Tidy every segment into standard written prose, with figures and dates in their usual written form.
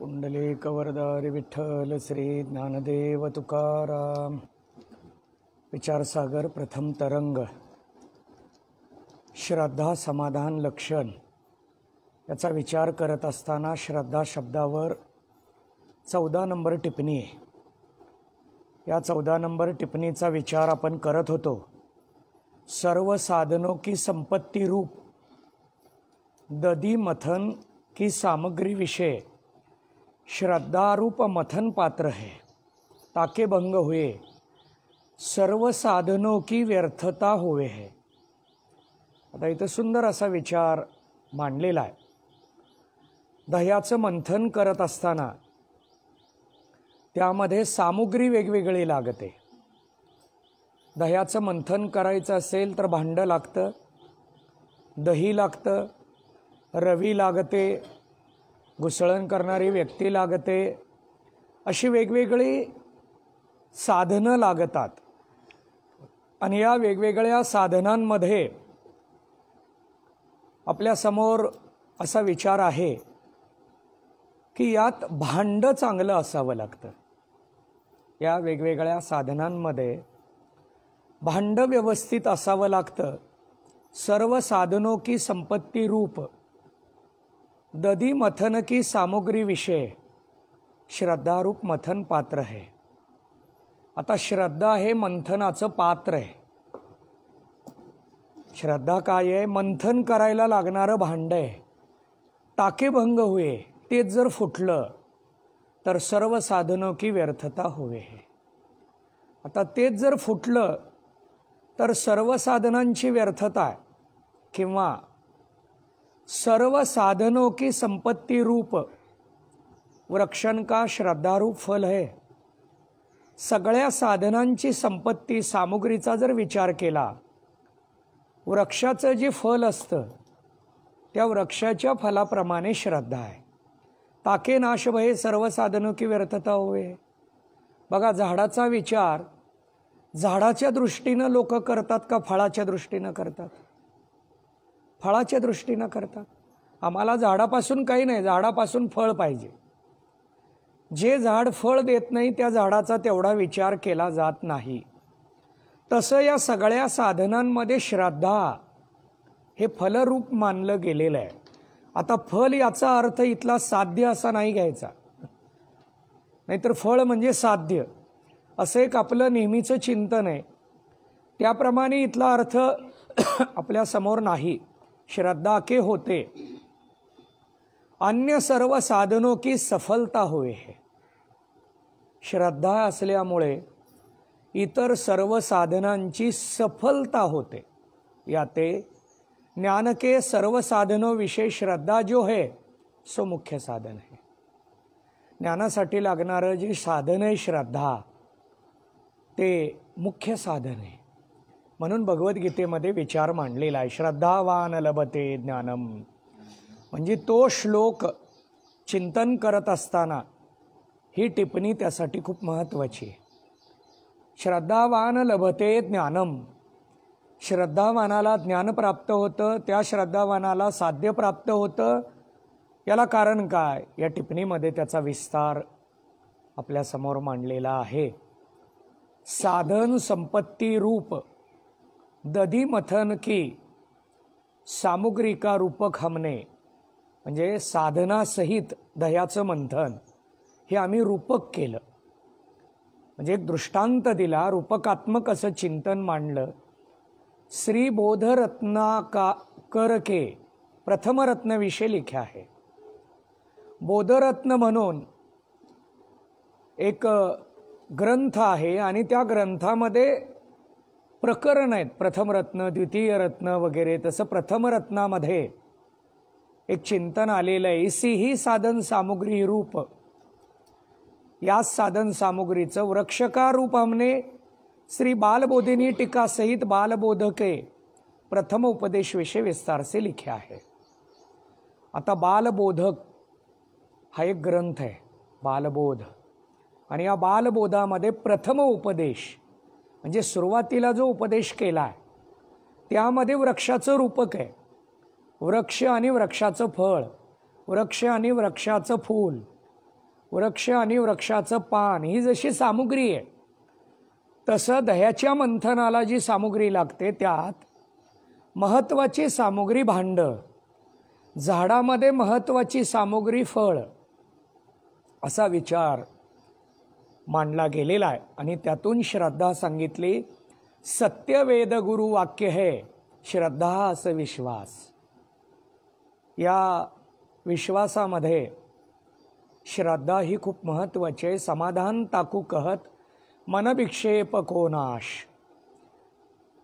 पुंडलिकवरदारी विठ्ठल श्री ज्ञानदेव तुकाराम। विचारसागर प्रथम तरंग, श्रद्धा समाधान लक्षण याचा विचार करत असताना श्रद्धा शब्दावर 14 नंबर टिप्पणी आहे। या 14 नंबर टिप्पणीचा विचार आपण करत होतो। सर्व साधनों की संपत्ति रूप दधी मथन की सामग्री विषय श्रद्धा रूप मथन पात्र है, ताके भंग हुए सर्व साधनों की व्यर्थता होवे है। आता इथं सुंदर असा विचार मांडलेला आहे। दह्याचं मंथन करत असताना त्यामध्ये सामुग्री वेगवेगळी लागते। दह्याचं मंथन करायचं असेल तर भांडं लागतं, दही लागतं, रवी लागते, घुसळण करणारी व्यक्ती लागते, अशी वेगवेगळी साधनं लागतात। आणि या वेगवेगळ्या साधनांमध्ये आपल्या समोर असा विचार आहे की यात भांडं चांगलं असावं लागतं। या वेगवेगळ्या साधनांमध्ये भांडं व्यवस्थित असावं लागतं। सर्व साधनों की संपत्ति रूप दधी मथन की सामग्री विषय श्रद्धा रूप मथन पात्र है। आता श्रद्धा हे मंथनाचं पात्र आहे। श्रद्धा काय आहे? मंथन करायला लागणारं भांड आहे। टाके भंग हुए, तेच जर फुटलं तर सर्व साधनों की व्यर्थता होवे है। आता तेच जर फुटलं तर सर्व साधनांची व्यर्थता आहे, किंवा सर्व साधनों की संपत्ति रूप वृक्षण का श्रद्धा रूप फल है। सगळ्या साधनांची संपत्ती सामुग्रीचा जर विचार केला, वृक्षाचं जे फल असतं त्या वृक्षाच्या फलाप्रमाणे श्रद्धा आहे। ताके नाश भये सर्व साधनों की व्यर्थता होवे। बघा, झाडाचा विचार झाडाच्या दृष्टीनं लोक करतात का फळाच्या दृष्टीनं करतात? फळाच्या दृष्टीनं करतात। आम्हाला झाडापासून काही नाही, झाडापासून फळ पाहिजे। जे झाड फळ देत नाही त्या झाडाचा तेवढा विचार केला जात नाही। तसं या सगळ्या साधनांमध्ये श्रद्धा हे फलरूप मानलं गेलेलं आहे। आता फल याचा अर्थ इथला साध्य असा नाही घ्यायचा, नाहीतर फळ म्हणजे साध्य असं एक आपलं नेहमीचं चिंतन आहे। त्याप्रमाणे इथला अर्थ आपल्या समोर नाही। श्रद्धा के होते अन्य सर्व साधनों की सफलता हुए है। श्रद्धा असल्यामुळे इतर सर्व साधनांची सफलता होते। याते ज्ञान के सर्व साधनों विषय श्रद्धा जो है सो मुख्य साधन है। ज्ञानासाठी लागणारं जे साधन आहे श्रद्धा, ते मुख्य साधन आहे। म्हणून भगवद्गीतेमध्ये विचार मांडलेला आहे, श्रद्धावान लभते ज्ञानम। म्हणजे तो श्लोक चिंतन करत असताना ही टिप्पणी त्यासाठी खूप महत्त्वाची आहे। श्रद्धावान लभते ज्ञानम, श्रद्धावानाला ज्ञान प्राप्त होतं, त्या श्रद्धावानाला साध्य प्राप्त होतं। याला कारण काय? या टिप्पणीमध्ये त्याचा विस्तार आपल्या समोर मांडलेला आहे। साधन संपत्ति रूप दधी मथन की सामुग्री का रूपक हमने, म्हणजे साधनासहित दह्याचं मंथन हे आम्ही रूपक केलं। म्हणजे एक दृष्टांत दिला, रूपकात्मक असं चिंतन मांडलं। श्री बोधरत्ना का कर के प्रथम रत्न विषय लिखा है। बोधरत्न म्हणून एक ग्रंथ आहे आणि त्या ग्रंथामध्ये प्रकरण आहेत, प्रथम रत्न, द्वितीय रत्न वगैरे। तसं प्रथम रत्नामध्ये एक चिंतन आलेलं आहे। इसी ही साधन सामुग्री रूप, या साधन सामुग्रीचं वृक्ष का रूप हमने श्री बालबोधिनी टीका सहित बालबोध के प्रथम उपदेश विषय विस्तार से लिखा है। आता बालबोधक हा एक ग्रंथ आहे, बालबोध। आणि या बालबोधामध्ये प्रथम उपदेश म्हणजे सुरुवातीला जो उपदेश केला आहे त्यामध्ये वृक्षाचं रूपक आहे। वृक्ष आणि वृक्षाचं फळ, वृक्ष आणि वृक्षाचं फूल, वृक्ष आणि वृक्षाचं पान ही जशी सामुग्री आहे, तसं दह्याच्या मंथनाला जी सामुग्री लागते त्यात महत्त्वाची सामुग्री भांड, झाडामध्ये महत्त्वाची सामुग्री फळ, असा विचार मांडला गेलेला आहे. आणि त्यातून श्रद्धा सांगितली, सत्य वेद गुरु वाक्य है श्रद्धा असं विश्वास. या विश्वासामध्ये श्रद्धा ही खूप महत्त्वाची आहे. समाधान ताकू कहत मन विक्षेप को नाश.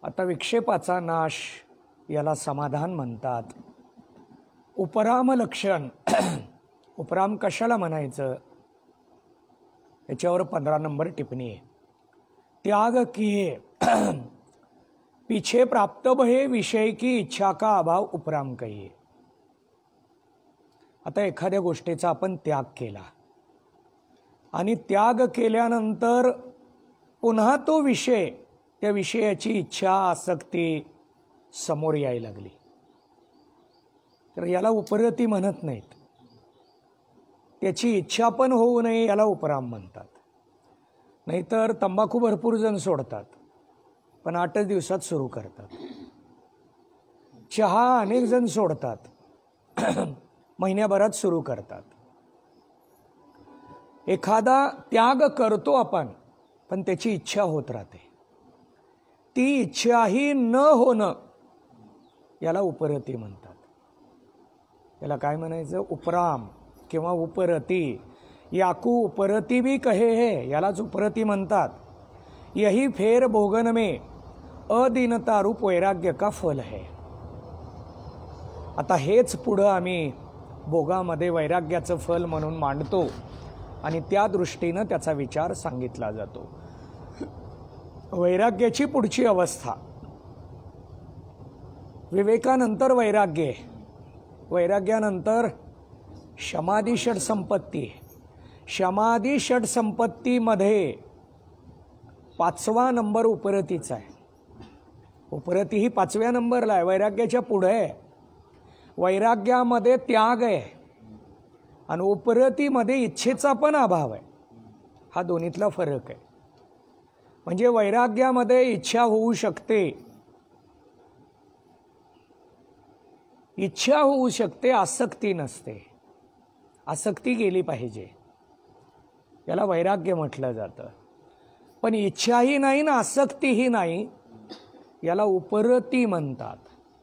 आता विक्षेपाचा नाश याला समाधान म्हणतात. उपराम लक्षण. उपराम कशाला म्हणायचं याच्यावर 15 नंबर टिप्पणी आहे. त्याग किए पीछे प्राप्त भये विषय की इच्छा का अभाव उपराम कहिए. आता एखाद्या गोष्टीचा आपण त्याग केला आणि त्याग केल्यानंतर पुन्हा तो विषय, त्या विषयाची इच्छा आसक्ती समोर यायला लागली, तर याला उपरती म्हणत नाहीत. त्याची इच्छा पण होऊ नये याला उपराम म्हणतात. नाहीतर तंबाखू भरपूर जण सोडतात पण 8 दिवसात सुरू करतात. चहा अनेक जण सोडतात महिन्याभरात सुरू करतात. एखादा त्याग करतो आपण पण त्याची इच्छा होत राहते. ती इच्छाही न होणं याला उपरती म्हणतात. याला काय म्हणायचं? उपराम किंवा उपरती. याकू उपरती भी कहे है, यालाच उपरती म्हणतात. यही फेर भोगन में अदीनता रूप वैराग्य का फल है. आता हेच पुढं आम्ही भोगामध्ये वैराग्याचं फल म्हणून मांडतो आणि त्या दृष्टीनं त्याचा विचार सांगितला जातो. वैराग्याची पुढची अवस्था, विवेकानंतर वैराग्य, वैराग्यानंतर समाधी षट संपत्ती. समाधी षट संपत्तीमध्ये 5वा नंबर उपरतीचा आहे. उपरती ही 5व्या नंबरला आहे, वैराग्याच्या पुढे आहे. वैराग्यामध्ये त्याग आहे आणि उपरतीमध्ये इच्छेचा पण अभाव आहे. हा दोन्हीतला फरक आहे. म्हणजे वैराग्यामध्ये इच्छा होऊ शकते, इच्छा होऊ शकते, आसक्ती नसते. आसक्ती गेली पाहिजे, याला वैराग्य म्हटलं जातं. पण इच्छाही नाही ना आसक्तीही नाही, याला उपरती म्हणतात.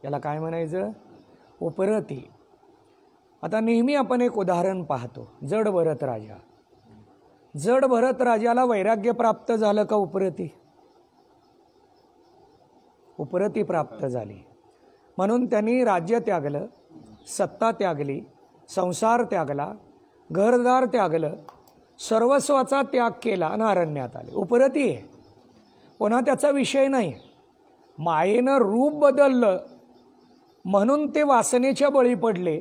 याला काय म्हणायचं? उपरती. आता नेहमी आपण एक उदाहरण पाहतो, जड भरत राजा. जड भरत राजाला वैराग्य प्राप्त झालं का उपरती? उपरती प्राप्त झाली. म्हणून त्यांनी राज्य त्यागलं, सत्ता त्यागली, संसार त्यागला, घरदार त्यागलं, सर्वस्वाचा त्याग केला आणि अरण्यात आले. उपरती आहे. पुन्हा त्याचा विषय नाही. मायेनं रूप बदललं म्हणून ते वासनेच्या बळी पडले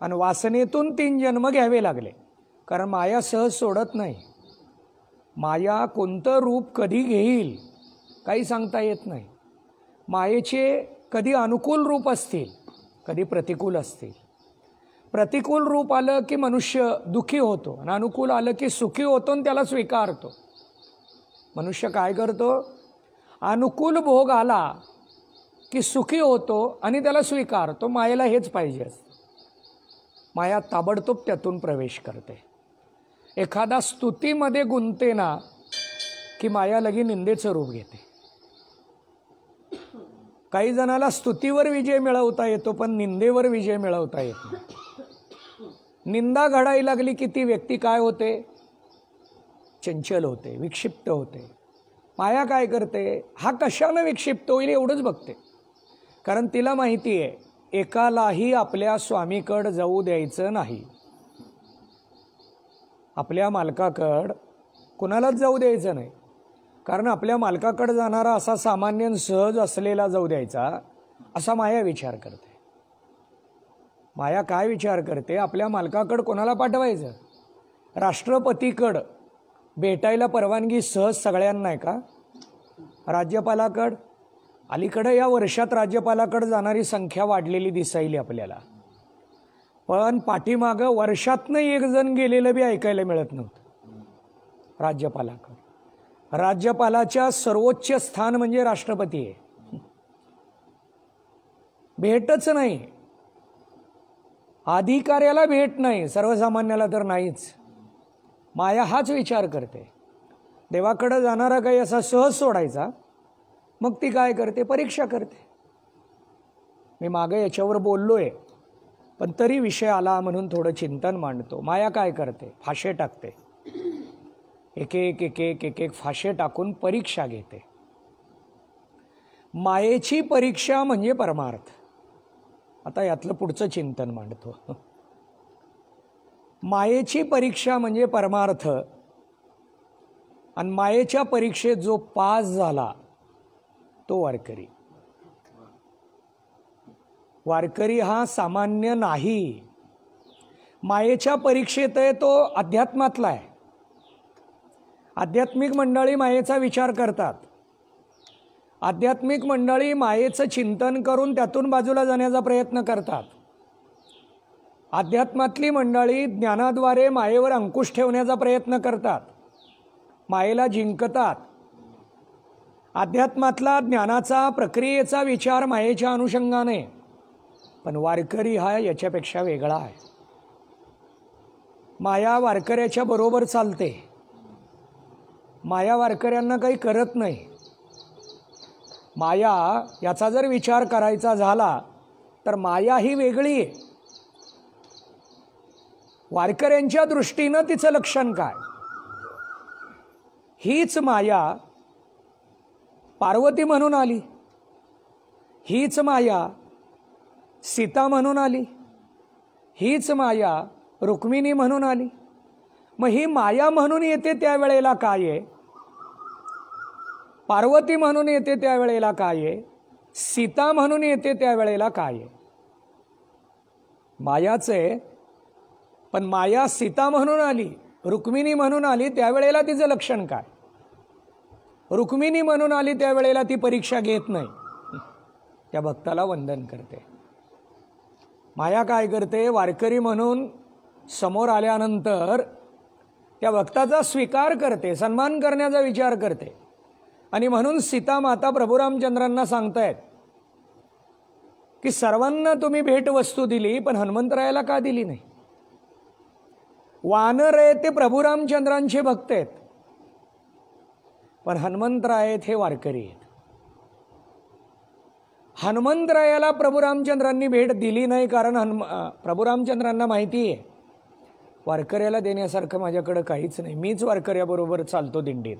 आणि वासनेतून 3 जन्म घ्यावे लागले. कारण माया सहज सोडत नाही. माया कोणतं रूप कधी घेईल काही सांगता येत नाही. मायेचे कधी अनुकूल रूप असतील, कधी प्रतिकूल असतील. प्रतिकूल रूप आलं की मनुष्य दुःखी होतो आणि अनुकूल आलं की सुखी होतो आणि त्याला स्वीकारतो. मनुष्य काय करतो? अनुकूल भोग आला की सुखी होतो आणि त्याला स्वीकारतो. मायेला हेच पाहिजे असतं. माया ताबडतोब त्यातून प्रवेश करते. एखादा स्तुतीमध्ये गुंते ना की माया लगी निंदेचं रूप घेते. काही जणाला स्तुतीवर विजय मिळवता येतो पण निंदेवर विजय मिळवता येत नाही. निंदा घडायला लागली की ती व्यक्ती काय होते? चंचल होते, विक्षिप्त होते. माया काय करते? हा कशानं विक्षिप्त होईल एवढंच बघते. कारण तिला माहिती आहे एकालाही आपल्या स्वामीकडं जाऊ द्यायचं नाही. आपल्या मालकाकडं कुणालाच जाऊ द्यायचं नाही. कारण आपल्या मालकाकडे जाणारा असा सामान्य सहज असलेला जाऊ द्यायचा असा माया विचार करते. माया काय विचार करते? आपल्या मालकाकडं कोणाला पाठवायचं? राष्ट्रपतीकडं भेटायला परवानगी सहज सगळ्यांना आहे का? राज्यपालाकडं? अलीकडे या वर्षात राज्यपालाकडे जाणारी संख्या वाढलेली दिसायली आपल्याला. पण पाठीमागं वर्षातनं एक जण गेलेलं बी ऐकायला मिळत नव्हतं राज्यपालाकडे. राज्यपालाच्या सर्वोच्च स्थान म्हणजे राष्ट्रपती आहे. भेटच नाही, अधिकाऱ्याला भेट नाही, सर्वसामान्याला तर नाहीच. माया हाच विचार करते, देवाकडे जाणारा काही असा सहज सोडायचा, मग ती काय करते, परीक्षा करते. मी मागे याच्यावर बोललोय, पण तरी विषय आला म्हणून थोडं चिंतन मांडतो. माया काय करते, फाशे टाकते, एक एक एक एक एक एक फाशे टाकून परीक्षा घेते. मायेची परीक्षा म्हणजे परमार्थ. आता यातलं पुढचं चिंतन मांडतो. मायेची परीक्षा म्हणजे परमार्थ, आणि मायेच्या परीक्षेत जो पास झाला तो वारकरी. वारकरी हा सामान्य नाही. मायेच्या परीक्षेत आहे तो अध्यात्मातला आहे. आध्यात्मिक मंडळी मायेचा विचार करतात. आध्यात्मिक मंडळी मायेचं चिंतन करून त्यातून बाजूला जाण्याचा प्रयत्न करतात. अध्यात्मातली मंडळी ज्ञानाद्वारे मायेवर अंकुश ठेवण्याचा प्रयत्न करतात, मायेला जिंकतात. अध्यात्मातला ज्ञानाचा प्रक्रियेचा विचार मायेच्या अनुषंगाने. पण वारकरी हा याच्यापेक्षा वेगळा आहे. माया वारकऱ्याच्या बरोबर चालते. माया वारकऱ्यांना काही करत नाही. माया याचा जर विचार करायचा झाला तर माया ही वेगळी आहे. वारकऱ्यांच्या दृष्टीनं तिचं लक्षण काय? हीच माया पार्वती म्हणून आली, हीच माया सीता म्हणून आली, हीच माया रुक्मिणी म्हणून आली. मग ही माया म्हणून येते त्यावेळेला काय आहे, पार्वती म्हणून येते त्यावेळेला काय आहे, सीता म्हणून येते त्यावेळेला काय आहे? मायाच आहे. पण माया सीता म्हणून आली, रुक्मिणी म्हणून आली, त्यावेळेला तिचं लक्षण काय? रुक्मिणी म्हणून आली त्यावेळेला ती परीक्षा घेत नाही, त्या भक्ताला वंदन करते. माया काय करते, वारकरी म्हणून समोर आल्यानंतर त्या भक्ताचा स्वीकार करते, सन्मान करण्याचा विचार करते. आणि म्हणून सीता माता प्रभू रामचंद्रांना सांगतायत की सर्वांना तुम्ही भेटवस्तू दिली, पण हनुमंतरायाला का दिली नाही? वानर आहेत ते प्रभू रामचंद्रांचे भक्त आहेत, पण हनुमंतराय आहेत हे वारकरी आहेत. हनुमंतरायाला प्रभू रामचंद्रांनी भेट दिली नाही, कारण प्रभू रामचंद्रांना माहिती आहे वारकऱ्याला देण्यासारखं माझ्याकडे काहीच नाही, मीच वारकऱ्याबरोबर चालतो दिंडीत.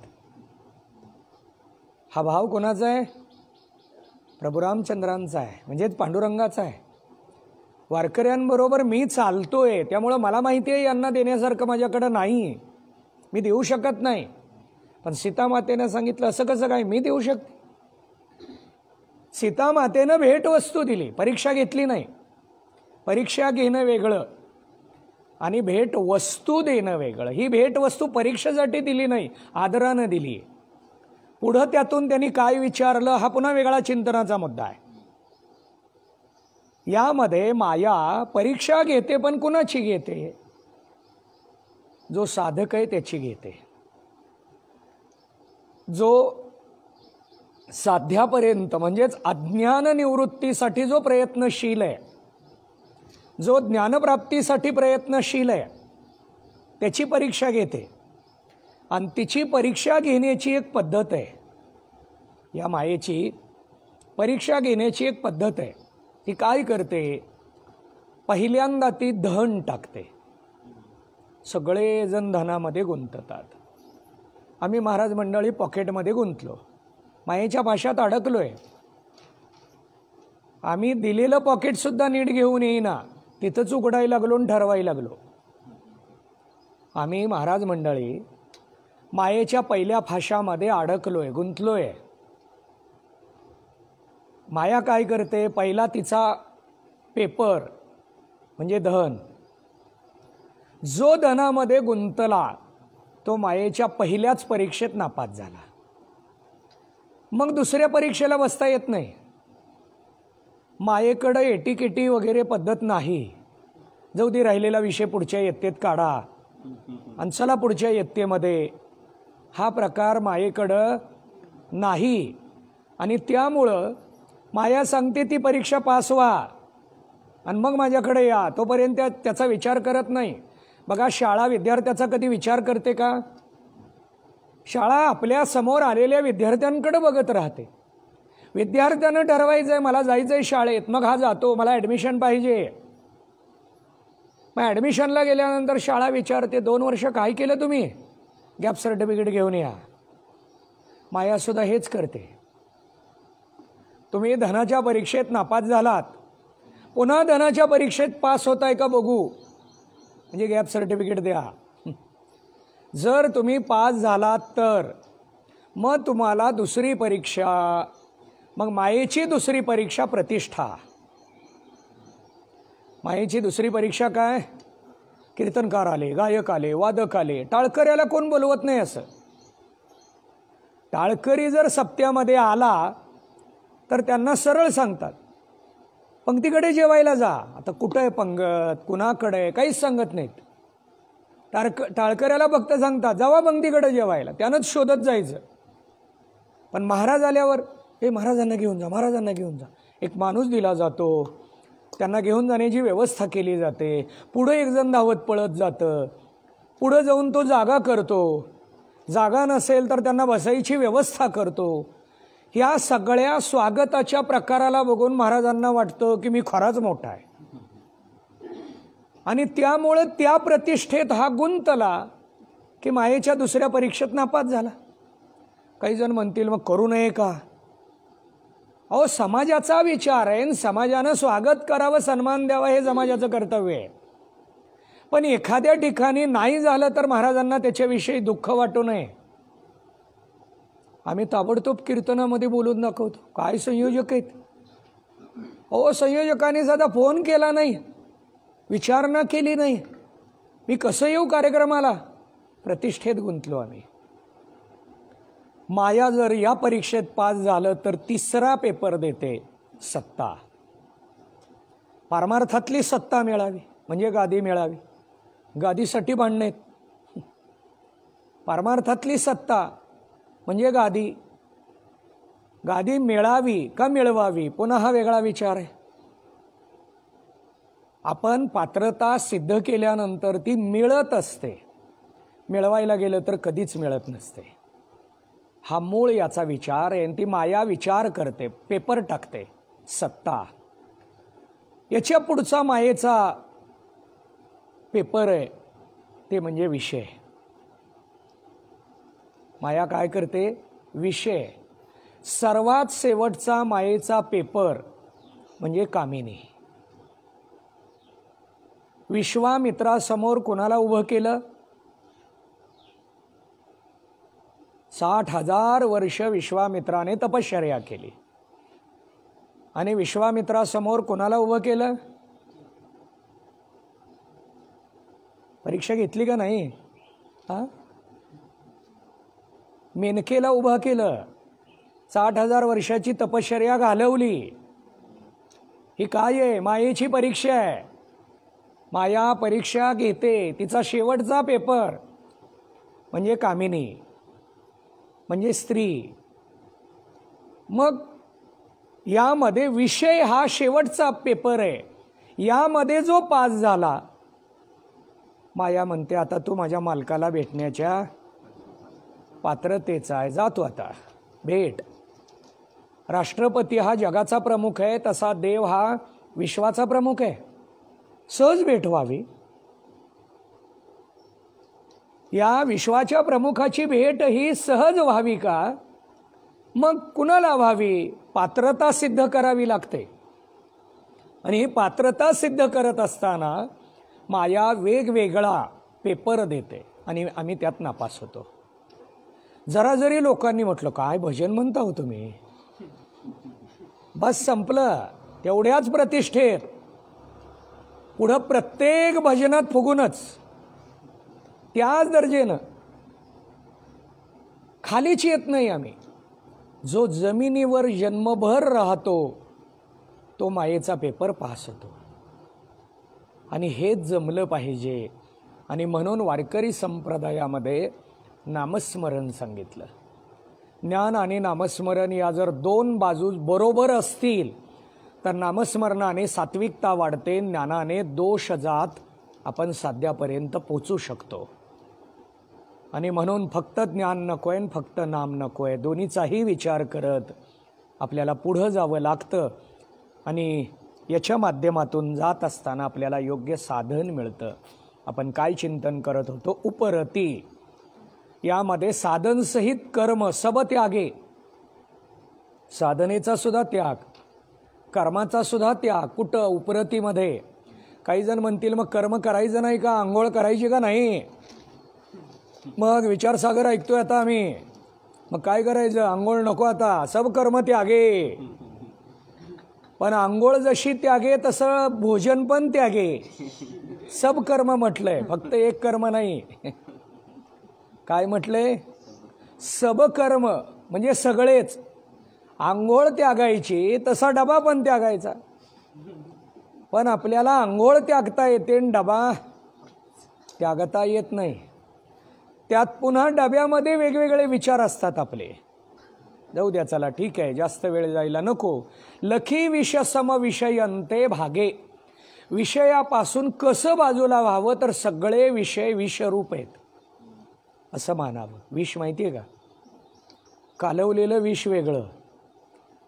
हा भाव कोणाचा आहे? प्रभू रामचंद्रांचा आहे, म्हणजेच पांडुरंगाचा आहे. वारकऱ्यांबरोबर मी चालतोय, त्यामुळं मला माहिती आहे यांना देण्यासारखं माझ्याकडं नाही, मी देऊ शकत नाही. पण सीतामातेनं सांगितलं असं कसं काय, मी देऊ शकते. सीतामातेनं भेटवस्तू दिली, परीक्षा घेतली नाही. परीक्षा घेणं वेगळं आणि भेटवस्तू देणं वेगळं. ही भेटवस्तू परीक्षेसाठी दिली नाही, आदरानं दिली. पुढं त्यातून त्यांनी काय विचारलं हा पुन्हा वेगळा चिंतनाचा मुद्दा आहे. यामध्ये माया परीक्षा घेते, पण कुणाची घेते? जो साधक आहे त्याची घेते. जो साध्यापर्यंत म्हणजेच अज्ञान निवृत्तीसाठी जो प्रयत्नशील आहे, जो ज्ञानप्राप्तीसाठी प्रयत्नशील आहे, त्याची परीक्षा घेते. आणि तिची परीक्षा घेण्याची एक पद्धत आहे. या मायेची परीक्षा घेण्याची एक पद्धत आहे. ती काय करते? पहिल्यांदा ती धन टाकते. सगळेजण धनामध्ये गुंततात. आम्ही महाराज मंडळी पॉकेटमध्ये गुंतलो, मायेच्या भाषात अडकलोय. आम्ही दिलेलं पॉकेटसुद्धा नीट घेऊन येईना, तिथंच उघडायला लागलो आणि ठरवायला लागलो. आम्ही महाराज मंडळी मायेच्या पहिल्या फाशामध्ये अडकलोय, गुंतलोय. माया काय करते? पहिला तिचा पेपर म्हणजे धन. जो धनामध्ये गुंतला तो मायेच्या पहिल्याच परीक्षेत नापास झाला. मग दुसऱ्या परीक्षेला बसता येत नाही. मायेकडे एटीकेटी वगैरे पद्धत नाही. जाऊ दे, राहिलेला विषय पुढच्या इयत्तेत काढा आणि चला पुढच्या इयत्तेमध्ये, हा प्रकार मायेकडं नाही. आणि त्यामुळं माया सांगते ती परीक्षा पास व्हा आणि मग माझ्याकडे या, तोपर्यंत त्याचा विचार करत नाही. बघा, शाळा विद्यार्थ्याचा कधी विचार करते का? शाळा आपल्या समोर आलेल्या विद्यार्थ्यांकडे बघत राहते. विद्यार्थ्यानं ठरवायचं आहे मला जायचं आहे शाळेत, मग हा जातो, मला ॲडमिशन पाहिजे. मग ॲडमिशनला गेल्यानंतर शाळा विचारते 2 वर्ष काय केलं तुम्ही? गॅप सर्टिफिकेट घेऊन या. मायासुद्धा हेच करते. तुम्ही धनाच्या परीक्षेत नापास झालात, पुन्हा धनाच्या परीक्षेत पास होताय का बघू, म्हणजे गॅप सर्टिफिकेट द्या. जर तुम्ही पास झालात तर मग तुम्हाला दुसरी परीक्षा, मग मायेची दुसरी परीक्षा प्रतिष्ठा. मायेची दुसरी परीक्षा काय? कीर्तनकार आले, गायक आले, वादक आले. टाळकऱ्याला कोण बोलवत नाही असं. टाळकरी जर सप्त्यामध्ये आला तर त्यांना सरळ सांगतात पंक्तीकडे जेवायला जा. आता कुठं आहे पंगत, कुणाकडे आहे, काहीच सांगत नाहीत. टाळकऱ्याला फक्त सांगतात जावा पंक्तीकडे जेवायला, त्यानंच शोधत जायचं. पण महाराज आल्यावर महाराजांना घेऊन जा, महाराजांना घेऊन जा. एक माणूस दिला जातो, त्यांना घेऊन जाण्याची व्यवस्था केली जाते. पुढं एक जण धावत पळत जातं, पुढं जाऊन तो जागा करतो. जागा नसेल तर त्यांना बसायची व्यवस्था करतो. या सगळ्या स्वागताच्या प्रकाराला बघून महाराजांना वाटतं की मी खराच मोठा आहे. आणि त्यामुळे त्या प्रतिष्ठेत हा गुंतला की मायेच्या दुसऱ्या परीक्षेत नापास झाला. काही जण म्हणतील मग करू नये का? अहो, समाजाचा विचार आहे, समाजानं स्वागत करावं, सन्मान द्यावा, हे समाजाचं कर्तव्य आहे. पण एखाद्या ठिकाणी नाही झालं तर महाराजांना त्याच्याविषयी दुःख वाटू नये. आम्ही ताबडतोब कीर्तनामध्ये बोलून दाखवतो. काय संयोजक आहेत? अहो, संयोजकांनी साधा फोन केला नाही, विचारणा केली नाही, मी कसं येऊ कार्यक्रमाला? प्रतिष्ठेत गुंतलो आम्ही. माया जर या परीक्षेत पास झालं तर तिसरा पेपर देते, सत्ता. पारमार्थातली सत्ता मिळावी म्हणजे गादी मिळावी. गादीसाठी भांडणेत. पारमार्थातली सत्ता म्हणजे गादी. गादी मिळावी का मिळवावी पुन्हा हा वेगळा विचार आहे. आपण पात्रता सिद्ध केल्यानंतर ती मिळत असते, मिळवायला गेलं तर कधीच मिळत नसते. हा मूळ याचा विचार आहे. ती माया विचार करते, पेपर टाकते, सत्ता. याच्या पुढचा मायेचा पेपर आहे ते म्हणजे विषय. माया काय करते? विषय. सर्वात शेवटचा मायेचा पेपर म्हणजे कामिनी. विश्वामित्रासमोर कोणाला उभं केलं? 60,000 वर्ष विश्वामित्राने तपश्चर्या केली. आणि विश्वामित्रासमोर कोणाला उभं केलं? परीक्षा घेतली का नाही? हा, मेनकेला उभा केलं. 60,000 वर्षाची तपश्चर्या घालवली. ही काय आहे? मायेची परीक्षा आहे. माया परीक्षा घेते. तिचा शेवटचा पेपर म्हणजे कामिनी, म्हणजे स्त्री. मग यामध्ये विषय हा शेवटचा पेपर आहे. यामध्ये जो पास झाला, माया म्हणते आता तू माझ्या मालकाला भेटण्याच्या पात्रतेचा आहे, जातो आता भेट. राष्ट्रपती हा जगाचा प्रमुख आहे, तसा देव हा विश्वाचा प्रमुख आहे. सहज भेट व्हावी. या विश्वाच्या प्रमुखाची भेट ही सहज व्हावी का? मग कुणाला व्हावी? पात्रता सिद्ध करावी लागते. आणि ही पात्रता सिद्ध करत असताना माया वेगवेगळा पेपर देते आणि आम्ही त्यात नापास होतो. जरा जरी लोकांनी म्हटलं काय भजन म्हणता हो तुम्ही, बस संपलं. तेवढ्याच प्रतिष्ठेत पुढं प्रत्येक भजनात फुगूनच त्याच दर्जेनं खालीच येत नाही आम्ही. जो जमिनीवर जन्मभर राहतो तो मायेचा पेपर पास होतो. आणि हेच जमलं पाहिजे. आणि म्हणून वारकरी संप्रदायामध्ये नामस्मरण सांगितलं. ज्ञान आणि नामस्मरण या जर दोन बाजू बरोबर असतील तर नामस्मरणाने सात्विकता वाढते, ज्ञानाने दोष जात आपण साध्यापर्यंत पोचू शकतो. आणि म्हणून फक्त ज्ञान नकोय फक्त नाम नकोय, दोन्हीचाही विचार करत आपल्याला पुढं जावं लागतं. आणि याच्या माध्यमातून जात असताना आपल्याला योग्य साधन मिळतं. आपण काय चिंतन करत होतो? उपरती. यामध्ये साधनसहित कर्म, सब त्यागे. साधनेचा सुद्धा त्याग, कर्माचा सुद्धा त्याग. कुठं? उपरतीमध्ये. काही जण म्हणतील मग कर्म करायचं नाही का, आंघोळ करायची का नाही? मग विचारसागर ऐकतोय आता आम्ही. मग काय करायचं? आंघोळ नको आता, सब कर्म त्यागे. पण आंघोळ जशी त्यागे तसं भोजन पण त्यागे. सब कर्म म्हटलंय, फक्त एक कर्म नाही. काय म्हटलंय? सब कर्म म्हणजे सगळेच. आंघोळ त्यागायची तसा डबा पण त्यागायचा. पण आपल्याला आंघोळ त्यागता येते आणि डबा त्यागता येत नाही. त्यात पुन्हा डब्यामध्ये वेगवेगळे विचार असतात आपले. जाऊ द्या, चला ठीक आहे, जास्त वेळ जायला नको. लखी विषसम विषयंते भागे. विषयापासून कसं बाजूला व्हावं तर सगळे विषय विषरूप आहेत असं मानावं. विष माहिती आहे का? कालवलेलं विष वेगळं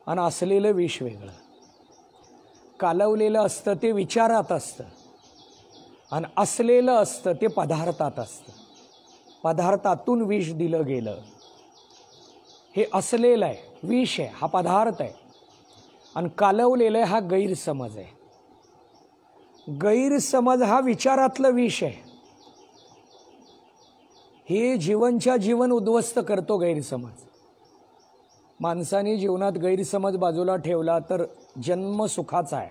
आणि असलेलं विष वेगळं. कालवलेलं असतं ते विचारात असतं आणि असलेलं असतं ते पदार्थात असतं. पदार्थातून विष दिलं गेलं. हे असलेलं आहे, विष आहे, हा पदार्थ आहे. आणि कालवलेलं आहे, हा गैरसमज आहे. गैरसमज हा विचारातलं विष आहे. हे जीवनच्या जीवन उद्ध्वस्त करतो गैरसमज. माणसाने जीवनात गैरसमज बाजूला ठेवला तर जन्म सुखाचा आहे.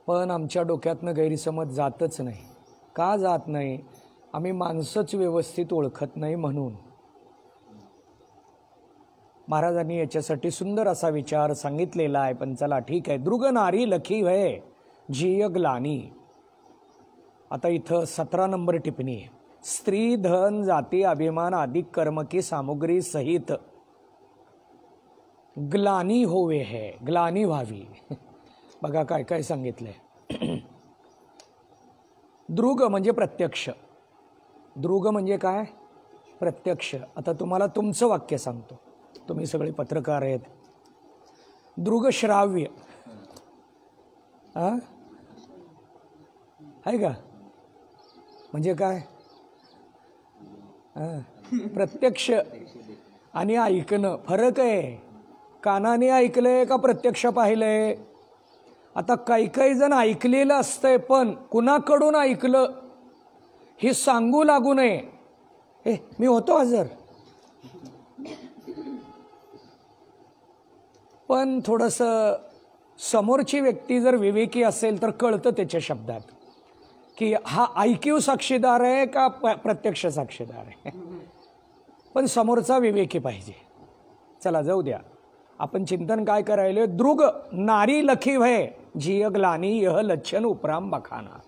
पण आमच्या डोक्यातनं गैरसमज जातच नाही. का जात नाही? आम्ही माणसंच व्यवस्थित ओळखत नाही म्हणून. महाराजांनी याच्यासाठी सुंदर असा विचार सांगितलेला आहे. पण चला ठीक आहे. दृग नारी लखी भय जिय ग्लानी. आता इथं 17 नंबर टिप्पणी आहे. स्त्री धन जाती अभिमान आदि कर्म की सामुग्री सहित ग्लानी होवे है. ग्लानी व्हावी. बघा काय काय सांगितलंय. दृग म्हणजे प्रत्यक्ष. दृग म्हणजे काय? प्रत्यक्ष. आता तुम्हाला तुमचं वाक्य सांगतो. तुम्ही सगळे पत्रकार आहेत. दृग श्राव्य आहे का? म्हणजे काय? प्रत्यक्ष आणि ऐकणं फरक आहे. कानाने ऐकलंय का प्रत्यक्ष पाहिलंय? आता काही काही जण ऐकलेलं असतंय पण कुणाकडून ऐकलं हे सांगू लागू नये. हे मी होतो हजर, पण थोडंसं समोरची व्यक्ती जर विवेकी असेल तर कळतं त्याच्या शब्दात की हा ऐकीव साक्षीदार आहे का प्रत्यक्ष साक्षीदार आहे. पण समोरचा विवेकी पाहिजे. चला जाऊ द्या. आपण चिंतन काय करायला? दृग नारी लखी भय जिय ग्लानी यह लक्षण उपराम बखाना.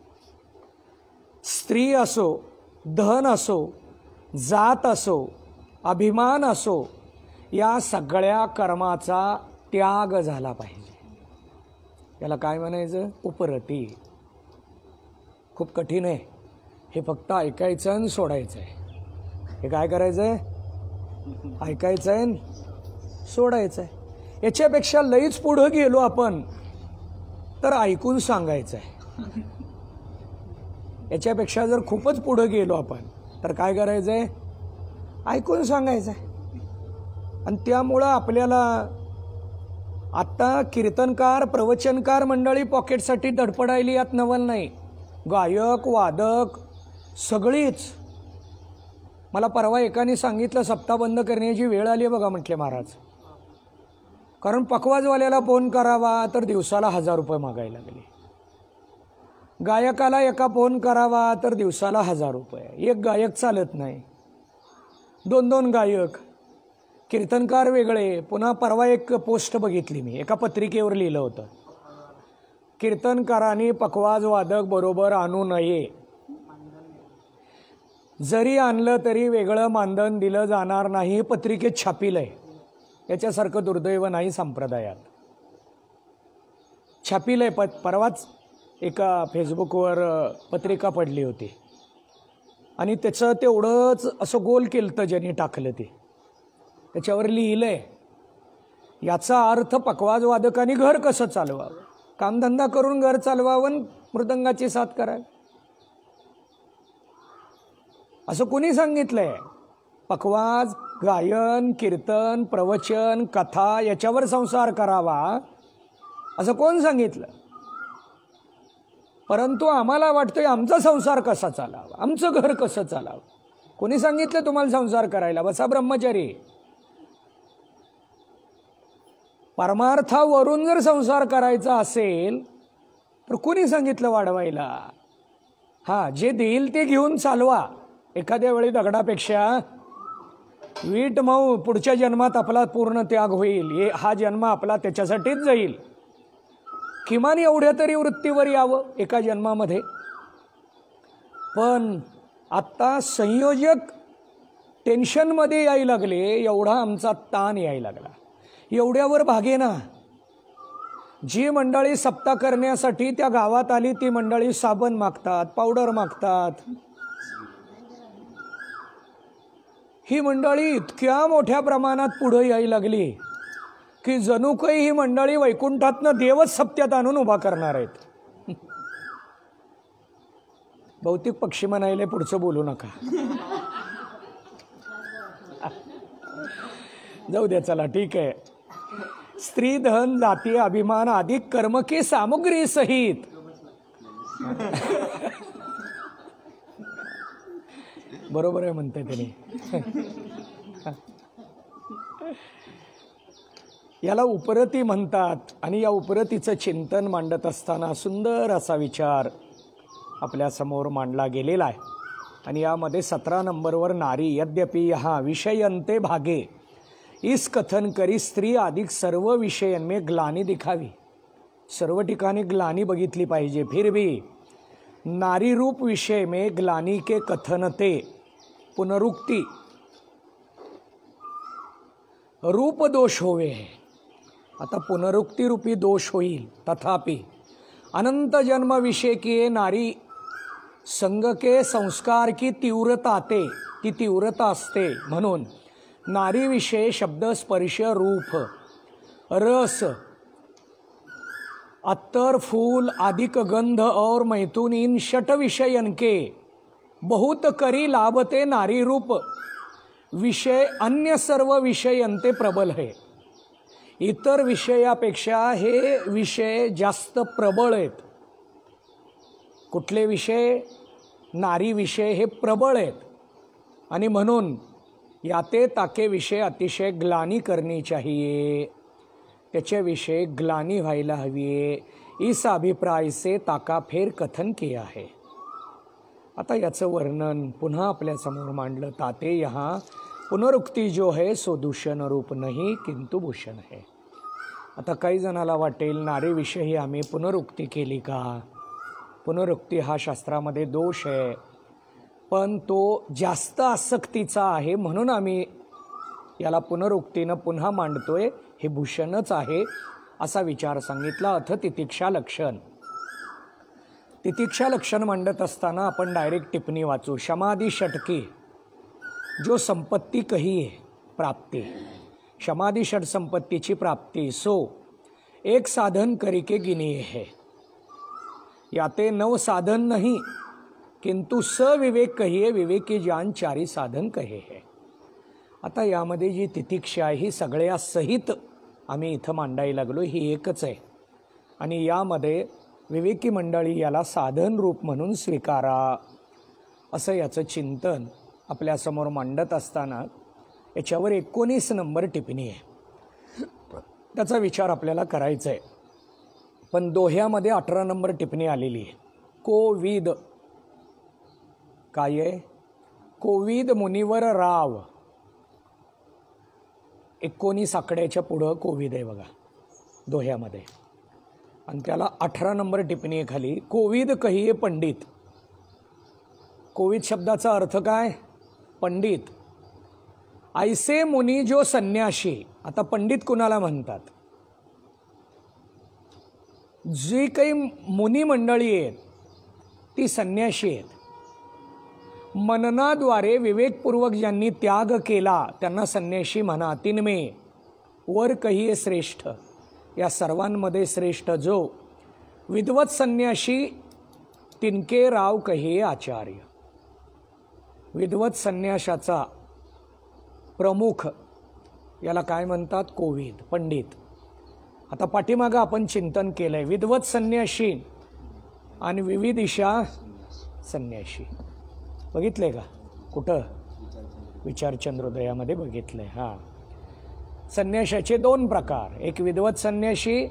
स्त्री असो, धन असो, जात असो, अभिमान असो, या सगळ्या कर्माचा त्याग झाला पाहिजे. याला काय म्हणायचं? उपरती. खूप कठीण आहे हे. फक्त ऐकायचं आणि सोडायचं आहे. हे काय करायचं आहे? ऐकायचं आहे सोडायचं आहे. याच्यापेक्षा लईच पुढं गेलो आपण तर ऐकून सांगायचं आहे. याच्यापेक्षा जर खूपच पुढं गेलो आपण तर काय करायचं आहे? ऐकून सांगायचं आहे. आणि त्यामुळं आपल्याला आत्ता कीर्तनकार, प्रवचनकार मंडळी पॉकेटसाठी धडपडायली यात नवल नाही. गायक, वादक सगळीच. मला परवा एकाने सांगितलं सप्ताह बंद करण्याची वेळ आली बघा म्हटले महाराज. कारण पखवाजवाल्याला फोन करावा तर दिवसाला 1000 रुपये मागायला लागले. गायकाला एका फोन करावा तर दिवसाला 1000 रुपये. एक गायक चालत नाही, 2-2 गायक. कीर्तनकार वेगळे. पुन्हा परवा एक पोस्ट बघितली मी, एका पत्रिकेवर लिहिलं होतं कीर्तनकारांनी पखवाज वादक बरोबर आणू नये. जरी आणलं तरी वेगळं मानधन दिलं जाणार नाही हे पत्रिकेत छापिलंय. याच्यासारखं दुर्दैव नाही संप्रदायात. छापिलंय. परवाच एका फेसबुकवर पत्रिका पडली होती आणि त्याचं तेवढंच असं गोल केलं ज्यांनी टाकलं ते. त्याच्यावर लिहिलंय याचा अर्थ पखवाज वादकांनी घर कसं चालवावं, कामधंदा करून घर चालवावं, मृदंगाची साथ करावी. असं कोणी सांगितलंय? पखवाज, गायन, कीर्तन, प्रवचन, कथा याच्यावर संसार करावा असं कोण सांगितलं? परंतु आम्हाला वाटतंय आमचा संसार कसा चालावा, आमचं घर कसं चालावं. कोणी सांगितलं तुम्हाला संसार करायला? बसा ब्रह्मचारी. परमार्थावरून जर संसार करायचा असेल तर कोणी सांगितलं वाढवायला? हा, जे देईल ते घेऊन चालवा. एखाद्या वेळी दगडापेक्षा वीट मऊ, पुढच्या जन्मात आपला पूर्ण त्याग होईल, हा जन्म आपला त्याच्यासाठीच जाईल. किमान एवढ्या तरी वृत्तीवर यावं एका जन्मामध्ये. पण आत्ता संयोजक टेन्शनमध्ये यायला लागले, एवढा आमचा ताण यायला लागला. एवढ्यावर भागेना. जी मंडळी सप्ताह करण्यासाठी त्या गावात आली ती मंडळी साबण मागतात, पावडर मागतात. ही मंडळी इतक्या मोठ्या प्रमाणात पुढे यायला लागली की जणू काही ही मंडळी वैकुंठातनं देवच सप्त्यात आणून उभा करणार आहेत. भौतिक पक्षी म्हणायले पुढचं बोलू नका. जाऊ द्या, चला ठीक आहे. स्त्री धन जाती अभिमान अधिक कर्म की सामुग्री सहित. बरोबर आहे म्हणते त्याने. याला उपरती म्हणतात आणि या उपरतीचं चिंतन मांडत असताना सुंदर असा विचार आपल्या समोर मांडला गेलेला आहे. आणि यामध्ये 17 नंबरवर नारी यद्यपि हा विषयंते भागे इस कथन करी स्त्री अधिक सर्व विषयन में ग्लानी दिखावी. सर्व ठिकाणी ग्लानी बघितली पाहिजे. फिर भी नारी रूप विषय में ग्लानी के कथनते पुनरुक्ति रूप दोष होवे. आता पुनरुक्ती रूपी दोष होईल. तथापि अनंत जन्म विषय की नारी संग के संस्कार की तीव्रता ते ती तीव्रता असते. म्हणून नारी विषय शब्द स्पर्श रूप रस अत्तर फूल अधिक गंध और मैथुन इन षट विषयन के बहुत करी लाभते नारी रूप विषय अन्य सर्व विषयंते प्रबल है. इतर विषयापेक्षा हे विषय जास्त प्रबळ आहेत. कुठले विषय? नारी विषय हे प्रबळ आहेत. आणि म्हणून याते ताके विषय अतिशय ग्लानी करनी चाहिए. त्याच्याविषयी ग्लानी व्हायला हवी. इस अभिप्राय से ताका फेर कथन किया है. आता याचं वर्णन पुन्हा आपल्या समोर मांडलं. ताते यहाँ पुनरुक्ती जो है सो दूषण रूप नहीं किंतु भूषण है. आता काही जणाला वाटेल नारीविषयी आम्ही पुनरुक्ती केली का? पुनरुक्ती हा शास्त्रामध्ये दोष आहे, पण तो जास्त आसक्तीचा आहे म्हणून आम्ही याला पुनरुक्तीनं पुन्हा मांडतोय. हे भूषणच आहे असा विचार सांगितला. अथ तितिक्षा लक्षण. तितिक्षा लक्षण मांडत असताना आपण डायरेक्ट टिप्पणी वाचू. समाधि षटकी जो संपत्ती कही है प्राप्ति, समाधि षट संपत्तीची प्राप्ति सो एक साधन करिके गिनिये है. याते 9 साधन नहीं किंतु सविवेक कहिए विवेकी ज्ञान 4 साधन कहे है. आता यामध्ये जी तितिक्षा ही सगळ्या सहित आम्ही इथं मांडायला लागलो ही एकच आहे. आणि यामध्ये विवेकी मंडळी याला साधन रूप म्हणून स्वीकारा असं याचं चिंतन आपल्यासमोर मांडत असताना याच्यावर 19 नंबर टिप्पणी आहे. त्याचा विचार आपल्याला करायचा आहे. पण दोह्यामध्ये 18 नंबर टिप्पणी आलेली आहे. कोविद काय आहे? कोविद मुनिवर राव. 19 आकड्याच्या पुढं कोविद आहे बघा दोह्यामध्ये. आणि त्याला 18 नंबर टिप्पणी आहे खाली, कोविद कहिये पंडित. कोविद शब्दाचा अर्थ काय? पंडित. ऐसे मुनी जो संन्याशी. आता पंडित कुणाला म्हणतात? जी काही मुनी मंडळी आहेत ती संन्याशी आहेत. मननाद्वारे विवेकपूर्वक ज्यांनी त्याग केला त्यांना संन्याशी म्हणा. तिनमे वर कहिये श्रेष्ठ. या सर्वांमध्ये श्रेष्ठ जो विद्वत संन्याशी तिनके राव कहिये आचार्य. विद्वत संन्यासाचा प्रमुख याला काय म्हणतात? कोविद, पंडित. आता पाठीमागं आपण चिंतन केलंय विद्वत संन्याशी आणि विविदिशा संन्याशी. बघितले का? कुठं? विचारचंद्रोदयामध्ये बघितलंय. हां, संन्याशाचे 2 प्रकार, एक विद्वत संन्याशी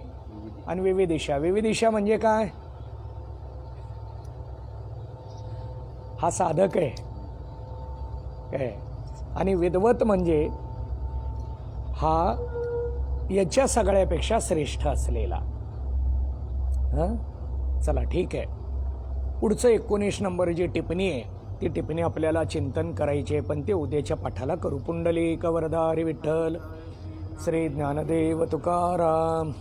आणि विविदिशा. विविदिशा म्हणजे काय? हा साधक आहे काय, आणि विद्वत म्हणजे हा याच्या सगळ्यापेक्षा श्रेष्ठ असलेला. हां, चला ठीक आहे. पुढचं 19 नंबर जी टिप्पणी आहे ती टिप्पणी आपल्याला चिंतन करायची आहे, पण ते उद्याच्या पाठाला करू. पुंडलिक वरदा हरी विठ्ठल. श्री ज्ञानदेव तुकाराम.